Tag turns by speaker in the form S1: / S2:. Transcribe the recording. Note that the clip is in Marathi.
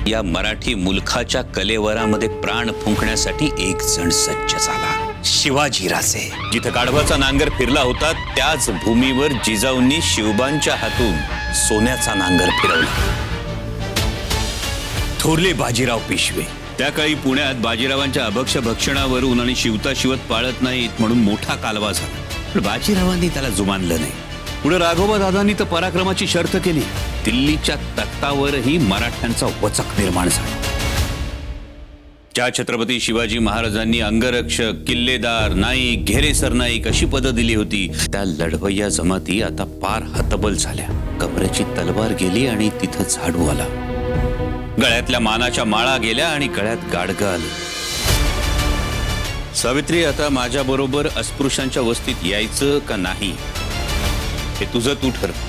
S1: या मराठी मुलखाच्या कलेवरामध्ये प्राण फुंकण्यासाठी एक जण सज्ज झाला, शिवाजीराजे. जिथे गाढवाचा नांगर फिरला होता त्याच भूमीवर जिजाऊंनी शिवबांच्या हातून सोन्याचा नांगर फिरवला. थोरले बाजीराव पेशवे. त्या काळी पुण्यात बाजीरावांच्या अभक्ष भक्षणावरून आणि शिवता शिवत पाळत नाहीत म्हणून मोठा कालवा झाला. पण बाजीरावांनी त्याला जुमानलं नाही. पुढे राघोबा दादांनी तर पराक्रमाची शर्त केली. दिल्लीच्या तख्तावरही मराठ्यांचा वचक निर्माण झाला. ज्या छत्रपती शिवाजी महाराजांनी अंगरक्षक, किल्लेदार, नाईक, घेरेसर नाईक अशी पदं दिली होती, त्या लढवय्या जमाती आता पार हतबल झाल्या. कमरेची तलवार गेली आणि तिथं झाडू आला. गळ्यातल्या मानाच्या माळा गेल्या आणि गळ्यात गाडगं आलं. सावित्री, आता माझ्या बरोबर अस्पृश्यांच्या वस्तीत यायचं का नाही हे तुझं तू ठरव.